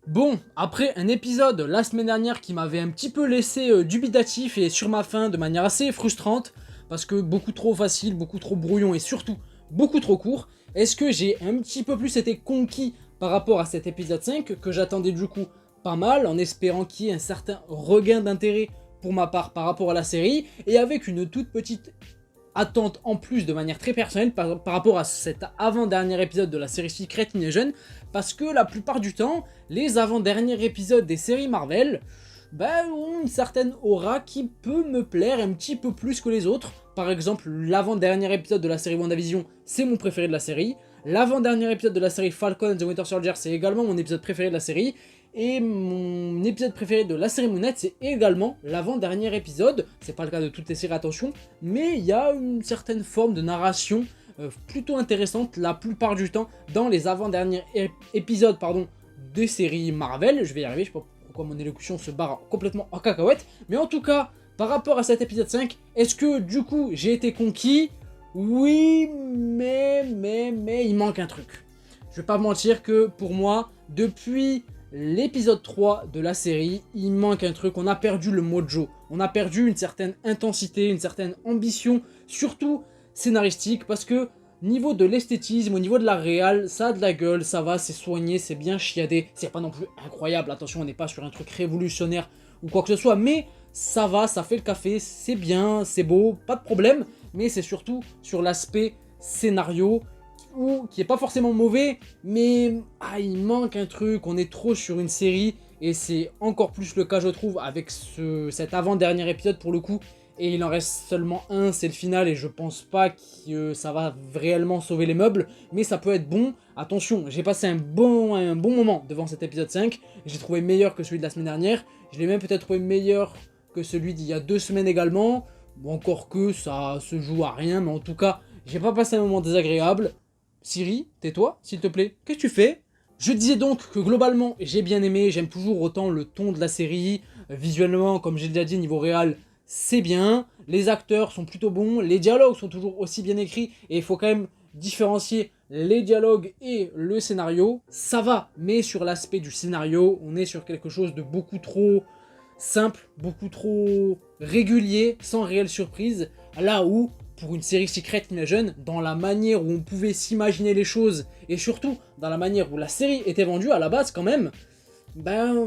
Bon, après un épisode la semaine dernière qui m'avait un petit peu laissé dubitatif et sur ma faim de manière assez frustrante, parce que beaucoup trop facile, beaucoup trop brouillon et surtout beaucoup trop court, est-ce que j'ai un petit peu plus été conquis par rapport à cet épisode 5 que j'attendais du coup pas mal, en espérant qu'il y ait un certain regain d'intérêt pour ma part par rapport à la série, et avec une toute petite attente en plus de manière très personnelle par rapport à cet avant-dernier épisode de la série Secret Invasion, parce que la plupart du temps, les avant-derniers épisodes des séries Marvel ont une certaine aura qui peut me plaire un petit peu plus que les autres. Par exemple, l'avant-dernier épisode de la série WandaVision, c'est mon préféré de la série. L'avant-dernier épisode de la série Falcon and the Winter Soldier, c'est également mon épisode préféré de la série. Et mon épisode préféré de la série Moon Knight, c'est également l'avant-dernier épisode. C'est pas le cas de toutes les séries, attention, mais il y a une certaine forme de narration plutôt intéressante la plupart du temps dans les avant-derniers épisodes des séries Marvel. Je vais y arriver, je sais pas pourquoi mon élocution se barre complètement en cacahuète, mais en tout cas, par rapport à cet épisode 5, est-ce que du coup j'ai été conquis? Oui, mais il manque un truc. Je vais pas mentir que pour moi, depuis l'épisode 3 de la série, il manque un truc, on a perdu le mojo, on a perdu une certaine intensité, une certaine ambition, surtout scénaristique, parce que niveau de l'esthétisme, au niveau de la réal, ça a de la gueule, ça va, c'est soigné, c'est bien chiadé, c'est pas non plus incroyable, attention, on n'est pas sur un truc révolutionnaire ou quoi que ce soit, mais ça va, ça fait le café, c'est bien, c'est beau, pas de problème, mais c'est surtout sur l'aspect scénario, qui est pas forcément mauvais, mais il manque un truc, on est trop sur une série, et c'est encore plus le cas je trouve avec cet avant-dernier épisode pour le coup, et il en reste seulement un, c'est le final, et je pense pas que ça va réellement sauver les meubles, mais ça peut être bon. Attention, j'ai passé un bon moment devant cet épisode 5, j'ai trouvé meilleur que celui de la semaine dernière, je l'ai même peut-être trouvé meilleur que celui d'il y a 2 semaines également, bon, encore que ça se joue à rien, mais en tout cas, j'ai pas passé un moment désagréable. Siri, tais-toi, s'il te plaît. Qu'est-ce que tu fais? Je disais donc que globalement, j'ai bien aimé, j'aime toujours autant le ton de la série. Visuellement, comme j'ai déjà dit, niveau réel, c'est bien. Les acteurs sont plutôt bons, les dialogues sont toujours aussi bien écrits, et il faut quand même différencier les dialogues et le scénario. Ça va, mais sur l'aspect du scénario, on est sur quelque chose de beaucoup trop simple, beaucoup trop régulier, sans réelle surprise. Là où pour une série Secret Invasion, dans la manière où on pouvait s'imaginer les choses, et surtout dans la manière où la série était vendue à la base quand même,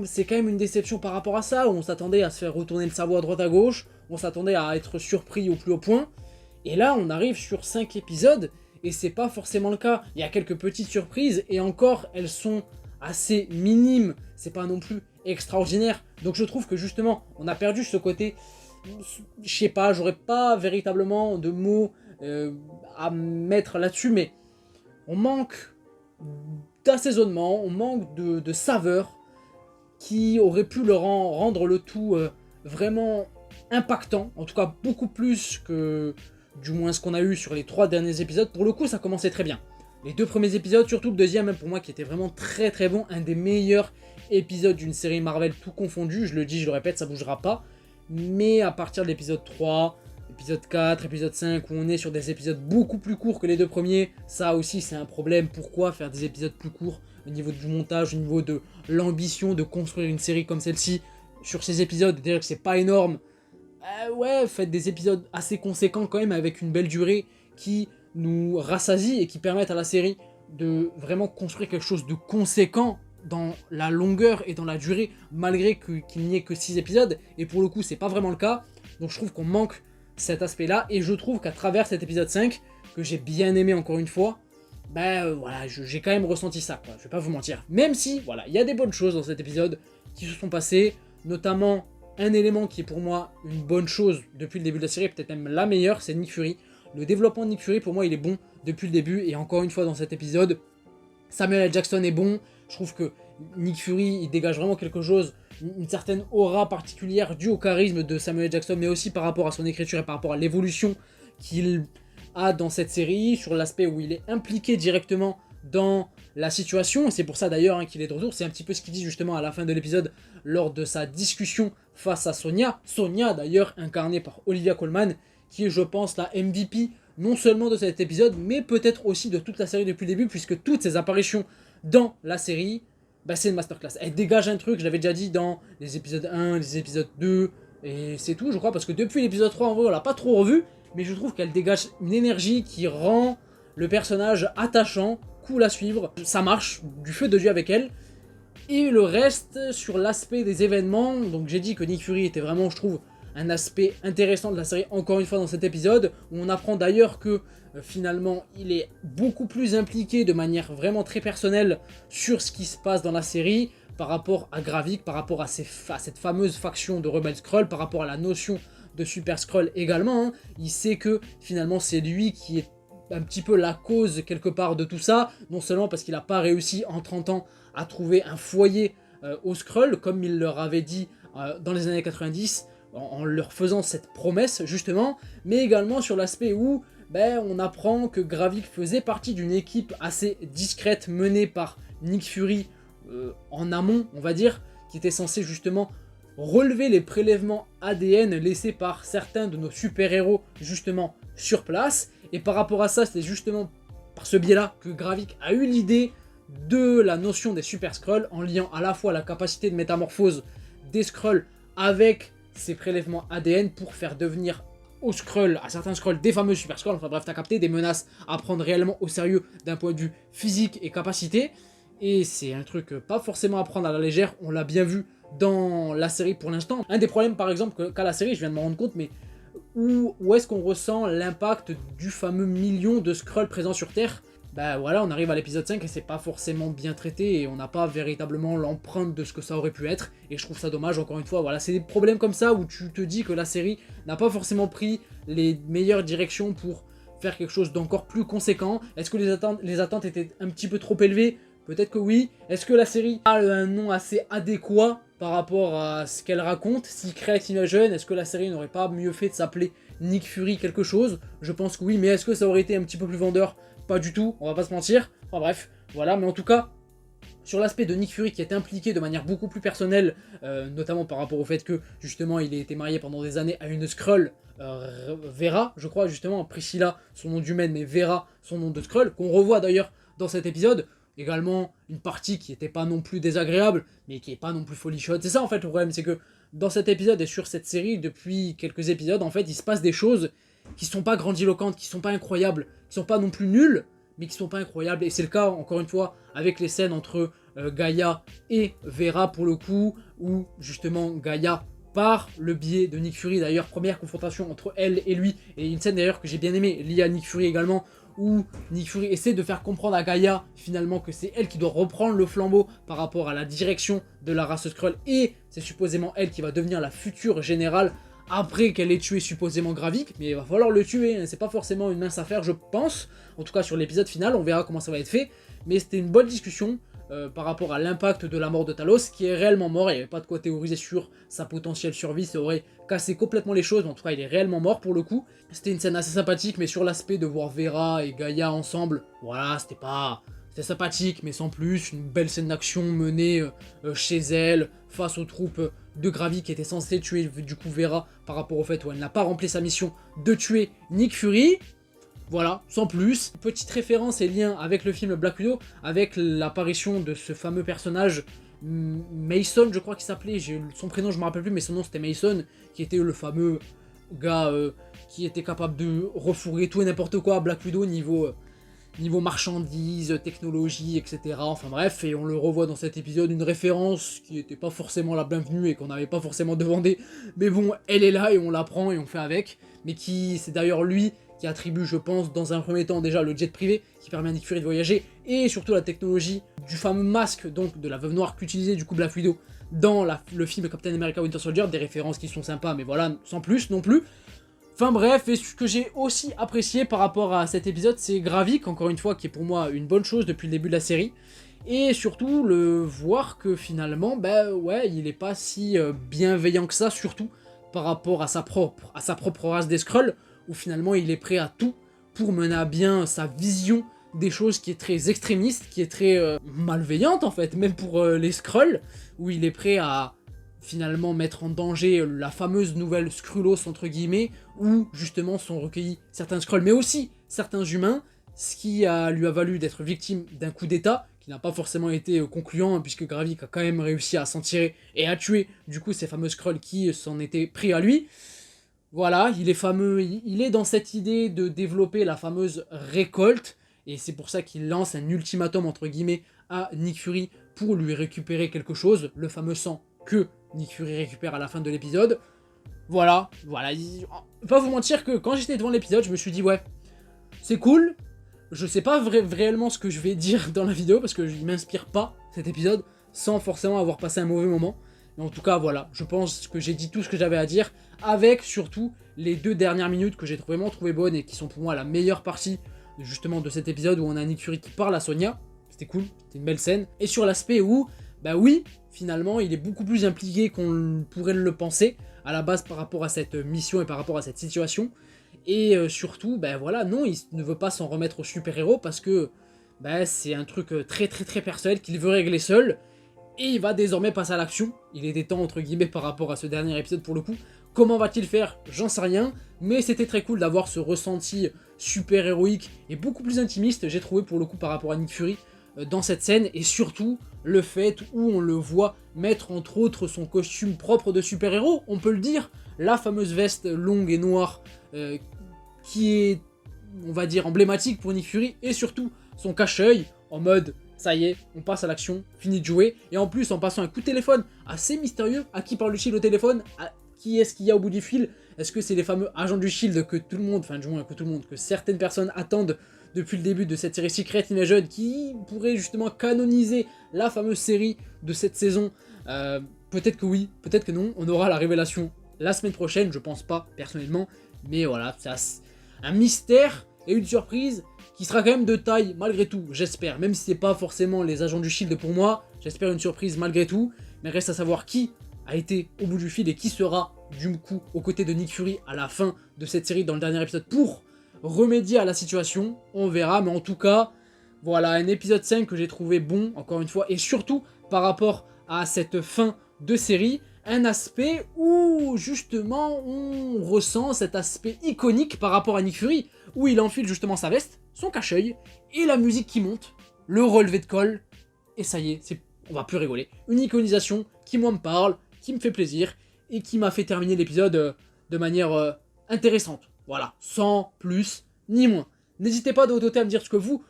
c'est quand même une déception par rapport à ça, où on s'attendait à se faire retourner le cerveau à droite à gauche, on s'attendait à être surpris au plus haut point, et là on arrive sur 5 épisodes, et c'est pas forcément le cas. Il y a quelques petites surprises, et encore elles sont assez minimes, c'est pas non plus extraordinaire, donc je trouve que justement on a perdu ce côté, je sais pas, j'aurais pas véritablement de mots à mettre là-dessus, mais on manque d'assaisonnement, on manque de saveur qui aurait pu rendre le tout vraiment impactant, en tout cas beaucoup plus que du moins ce qu'on a eu sur les 3 derniers épisodes. Pour le coup, ça commençait très bien. Les 2 premiers épisodes, surtout le deuxième, pour moi, qui était vraiment très très bon, un des meilleurs épisodes d'une série Marvel tout confondu, je le dis, je le répète, ça bougera pas. Mais à partir de l'épisode 3, épisode 4, épisode 5, où on est sur des épisodes beaucoup plus courts que les 2 premiers, ça aussi c'est un problème. Pourquoi faire des épisodes plus courts au niveau du montage, au niveau de l'ambition de construire une série comme celle-ci? Sur ces épisodes, déjà que c'est pas énorme, ouais, faites des épisodes assez conséquents quand même, avec une belle durée qui nous rassasie et qui permettent à la série de vraiment construire quelque chose de conséquent dans la longueur et dans la durée, malgré qu'il n'y ait que 6 épisodes, et pour le coup c'est pas vraiment le cas, donc je trouve qu'on manque cet aspect là, et je trouve qu'à travers cet épisode 5, que j'ai bien aimé encore une fois, voilà, j'ai quand même ressenti ça, quoi, je vais pas vous mentir, même si, voilà, il y a des bonnes choses dans cet épisode qui se sont passées, notamment un élément qui est pour moi une bonne chose depuis le début de la série, peut-être même la meilleure, c'est Nick Fury. Le développement de Nick Fury, pour moi, il est bon depuis le début, et encore une fois dans cet épisode, Samuel L. Jackson est bon. Je trouve que Nick Fury, il dégage vraiment quelque chose, une certaine aura particulière due au charisme de Samuel L. Jackson, mais aussi par rapport à son écriture et par rapport à l'évolution qu'il a dans cette série, sur l'aspect où il est impliqué directement dans la situation, et c'est pour ça d'ailleurs qu'il est de retour. C'est un petit peu ce qu'il dit justement à la fin de l'épisode lors de sa discussion face à Sonia. Sonia d'ailleurs incarnée par Olivia Colman, qui est je pense la MVP non seulement de cet épisode, mais peut-être aussi de toute la série depuis le début, puisque toutes ses apparitions dans la série bah c'est une masterclass. Elle dégage un truc, je l'avais déjà dit dans les épisodes 1, les épisodes 2, et c'est tout je crois, parce que depuis l'épisode 3 en vrai on l'a pas trop revu, mais je trouve qu'elle dégage une énergie qui rend le personnage attachant, cool à suivre, ça marche, du feu de Dieu avec elle. Et le reste, sur l'aspect des événements, donc j'ai dit que Nick Fury était vraiment, je trouve, un aspect intéressant de la série, encore une fois dans cet épisode, où on apprend d'ailleurs que finalement il est beaucoup plus impliqué de manière vraiment très personnelle sur ce qui se passe dans la série, par rapport à Gravik, par rapport à cette fameuse faction de rebelles Skrull, par rapport à la notion de Super Skrull également, hein. Il sait que finalement c'est lui qui est un petit peu la cause quelque part de tout ça, non seulement parce qu'il n'a pas réussi en 30 ans à trouver un foyer aux Skrull, comme il leur avait dit dans les années 90, en leur faisant cette promesse justement, mais également sur l'aspect où on apprend que Gravik faisait partie d'une équipe assez discrète menée par Nick Fury en amont, on va dire, qui était censée justement relever les prélèvements ADN laissés par certains de nos super-héros justement sur place. Et par rapport à ça, c'est justement par ce biais-là que Gravik a eu l'idée de la notion des Super Skrulls, en liant à la fois la capacité de métamorphose des Skrulls avec ces prélèvements ADN pour faire devenir aux Skrulls, à certains Skrulls, des fameux Super Skrulls, enfin bref, t'as capté, des menaces à prendre réellement au sérieux d'un point de vue physique et capacité. Et c'est un truc pas forcément à prendre à la légère, on l'a bien vu dans la série pour l'instant. Un des problèmes par exemple qu'a la série, je viens de m'en rendre compte, mais où est-ce qu'on ressent l'impact du fameux million de Skrulls présents sur Terre? Bah voilà, on arrive à l'épisode 5 et c'est pas forcément bien traité et on n'a pas véritablement l'empreinte de ce que ça aurait pu être, et je trouve ça dommage. Encore une fois, voilà, c'est des problèmes comme ça où tu te dis que la série n'a pas forcément pris les meilleures directions pour faire quelque chose d'encore plus conséquent. Est-ce que les attentes étaient un petit peu trop élevées? Peut-être que oui. Est-ce que la série a un nom assez adéquat par rapport à ce qu'elle raconte? Secret Invasion, est-ce que la série n'aurait pas mieux fait de s'appeler Nick Fury quelque chose? Je pense que oui, mais est-ce que ça aurait été un petit peu plus vendeur? Pas du tout, on va pas se mentir. Enfin bref, voilà, mais en tout cas, sur l'aspect de Nick Fury qui est impliqué de manière beaucoup plus personnelle, notamment par rapport au fait que justement il a été marié pendant des années à une Skrull, Vera, je crois justement, Priscilla son nom d'humaine, mais Vera son nom de Skrull, qu'on revoit d'ailleurs dans cet épisode. Également une partie qui était pas non plus désagréable, mais qui est pas non plus folichonne. C'est ça en fait le problème, c'est que dans cet épisode et sur cette série, depuis quelques épisodes, en fait, il se passe des choses qui sont pas grandiloquentes, qui sont pas incroyables, qui sont pas non plus nulles, mais qui sont pas incroyables. Et c'est le cas, encore une fois, avec les scènes entre Gaïa et Vera, pour le coup, où justement Gaïa, par le biais de Nick Fury, d'ailleurs, première confrontation entre elle et lui, et une scène d'ailleurs que j'ai bien aimée, liée à Nick Fury également, où Nick Fury essaie de faire comprendre à Gaïa finalement que c'est elle qui doit reprendre le flambeau par rapport à la direction de la race Skrull, et c'est supposément elle qui va devenir la future générale après qu'elle ait tué supposément Gravik, mais il va falloir le tuer, hein. C'est pas forcément une mince affaire je pense, en tout cas sur l'épisode final, on verra comment ça va être fait, mais c'était une bonne discussion par rapport à l'impact de la mort de Talos, qui est réellement mort. Il n'y avait pas de quoi théoriser sur sa potentielle survie, ça aurait cassé complètement les choses, mais en tout cas il est réellement mort pour le coup. C'était une scène assez sympathique, mais sur l'aspect de voir Vera et Gaïa ensemble, voilà, c'était sympathique, mais sans plus. Une belle scène d'action menée chez elle, face aux troupes de Gravik qui étaient censées tuer du coup Vera, par rapport au fait où elle n'a pas rempli sa mission de tuer Nick Fury. Voilà, sans plus. Petite référence et lien avec le film Black Widow, avec l'apparition de ce fameux personnage Mason, je crois qu'il s'appelait, son prénom je me rappelle plus, mais son nom c'était Mason, qui était le fameux gars qui était capable de refourguer tout et n'importe quoi à Black Widow niveau marchandises, technologie, etc. Enfin bref, et on le revoit dans cet épisode, une référence qui n'était pas forcément la bienvenue et qu'on n'avait pas forcément demandé, mais bon, elle est là et on la prend et on fait avec, mais c'est d'ailleurs lui qui attribue, je pense, dans un premier temps déjà le jet privé qui permet à Nick Fury de voyager, et surtout la technologie du fameux masque, donc de la Veuve Noire qu'utilisait du coup Black Widow dans le film Captain America Winter Soldier, des références qui sont sympas, mais voilà, sans plus non plus. Enfin bref, et ce que j'ai aussi apprécié par rapport à cet épisode, c'est Gravik, encore une fois, qui est pour moi une bonne chose depuis le début de la série, et surtout le voir que finalement, ouais, il est pas si bienveillant que ça, surtout par rapport à sa propre race des Skrulls, où finalement il est prêt à tout pour mener à bien sa vision des choses qui est très extrémiste, qui est très malveillante en fait, même pour les Skrulls, où il est prêt à finalement mettre en danger la fameuse nouvelle Skrullos entre guillemets, où justement sont recueillis certains Skrulls, mais aussi certains humains, ce qui lui a valu d'être victime d'un coup d'état, qui n'a pas forcément été concluant, puisque Gravik a quand même réussi à s'en tirer et à tuer du coup ces fameux Skrulls qui s'en étaient pris à lui. Voilà, il est fameux, il est dans cette idée de développer la fameuse récolte, et c'est pour ça qu'il lance un ultimatum entre guillemets à Nick Fury pour lui récupérer quelque chose, le fameux sang que Nick Fury récupère à la fin de l'épisode. Voilà, pas vous mentir que quand j'étais devant l'épisode, je me suis dit ouais, c'est cool, je sais pas réellement ce que je vais dire dans la vidéo, parce que il m'inspire pas cet épisode, sans forcément avoir passé un mauvais moment. Mais en tout cas, voilà, je pense que j'ai dit tout ce que j'avais à dire, avec surtout les 2 dernières minutes que j'ai vraiment trouvé bonnes et qui sont pour moi la meilleure partie justement de cet épisode où on a Nick Fury qui parle à Sonya. C'était cool, c'était une belle scène. Et sur l'aspect où, bah oui, finalement, il est beaucoup plus impliqué qu'on pourrait le penser à la base par rapport à cette mission et par rapport à cette situation. Et surtout, ben voilà, non, il ne veut pas s'en remettre au super-héros parce que ben, c'est un truc très personnel qu'il veut régler seul. Et il va désormais passer à l'action. Il était temps, entre guillemets, par rapport à ce dernier épisode pour le coup. Comment va-t-il faire? J'en sais rien. Mais c'était très cool d'avoir ce ressenti super héroïque et beaucoup plus intimiste, j'ai trouvé pour le coup par rapport à Nick Fury dans cette scène. Et surtout, le fait où on le voit mettre entre autres son costume propre de super-héros, on peut le dire. La fameuse veste longue et noire qui est, on va dire, emblématique pour Nick Fury. Et surtout, son cache-œil en mode... Ça y est, on passe à l'action, fini de jouer, et en plus en passant un coup de téléphone assez mystérieux, à qui parle le Shield au téléphone, à qui est-ce qu'il y a au bout du fil, est-ce que c'est les fameux agents du Shield que tout le monde, enfin du moins que tout le monde, que certaines personnes attendent depuis le début de cette série Secret Invasion, qui pourrait justement canoniser la fameuse série de cette saison. Peut-être que oui, peut-être que non, on aura la révélation la semaine prochaine, je pense pas personnellement, mais voilà, c'est un mystère et une surprise qui sera quand même de taille malgré tout, j'espère. Même si c'est pas forcément les agents du Shield pour moi, j'espère une surprise malgré tout. Mais reste à savoir qui a été au bout du fil et qui sera du coup aux côtés de Nick Fury à la fin de cette série dans le dernier épisode pour remédier à la situation. On verra, mais en tout cas, voilà, un épisode 5 que j'ai trouvé bon, encore une fois, et surtout par rapport à cette fin de série, un aspect où justement on ressent cet aspect iconique par rapport à Nick Fury, où il enfile justement sa veste, son cache-œil, et la musique qui monte, le relevé de col, et ça y est, on va plus rigoler. Une iconisation qui moi me parle, qui me fait plaisir, et qui m'a fait terminer l'épisode de manière intéressante. Voilà, sans plus ni moins. N'hésitez pas de votre côté à me dire ce que vous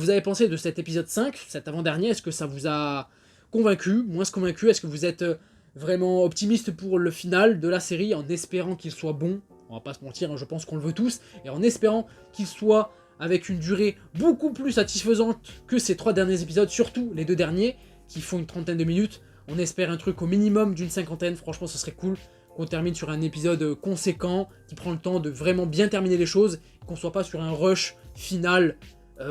avez pensé de cet épisode 5, cet avant-dernier, est-ce que ça vous a convaincu, moins convaincu, est-ce que vous êtes vraiment optimiste pour le final de la série, en espérant qu'il soit bon, on va pas se mentir, hein, je pense qu'on le veut tous, et en espérant qu'il soit avec une durée beaucoup plus satisfaisante que ces 3 derniers épisodes, surtout les 2 derniers, qui font une 30aine de minutes. On espère un truc au minimum d'une 50aine, franchement ce serait cool, qu'on termine sur un épisode conséquent, qui prend le temps de vraiment bien terminer les choses, qu'on soit pas sur un rush final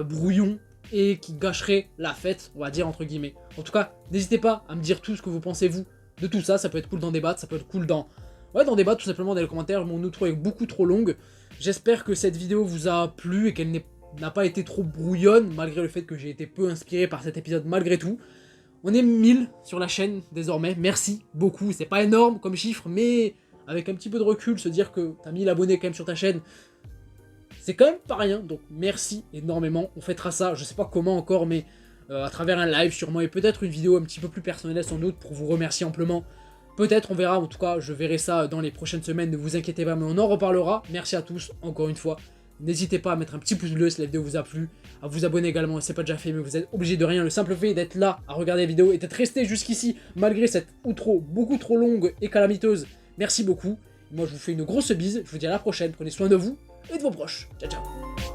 brouillon, et qui gâcherait la fête, on va dire entre guillemets. En tout cas, n'hésitez pas à me dire tout ce que vous pensez vous de tout ça, ça peut être cool d'en débattre, ça peut être cool d'en débattre tout simplement dans les commentaires. Mon outro est beaucoup trop longue. J'espère que cette vidéo vous a plu et qu'elle n'a pas été trop brouillonne, malgré le fait que j'ai été peu inspiré par cet épisode malgré tout. On est 1000 sur la chaîne désormais, merci beaucoup, c'est pas énorme comme chiffre, mais avec un petit peu de recul, se dire que t'as 1000 abonnés quand même sur ta chaîne, c'est quand même pas rien, donc merci énormément. On fêtera ça, je sais pas comment encore, mais à travers un live sûrement, et peut-être une vidéo un petit peu plus personnelle sans doute, pour vous remercier amplement. Peut-être, on verra, en tout cas, je verrai ça dans les prochaines semaines, ne vous inquiétez pas, mais on en reparlera. Merci à tous, encore une fois. N'hésitez pas à mettre un petit pouce bleu si la vidéo vous a plu, à vous abonner également, si c'est pas déjà fait, mais vous êtes obligé de rien. Le simple fait d'être là, à regarder la vidéo, et d'être resté jusqu'ici, malgré cette outro beaucoup trop longue et calamiteuse, merci beaucoup. Moi, je vous fais une grosse bise, je vous dis à la prochaine, prenez soin de vous et de vos proches. Ciao, ciao.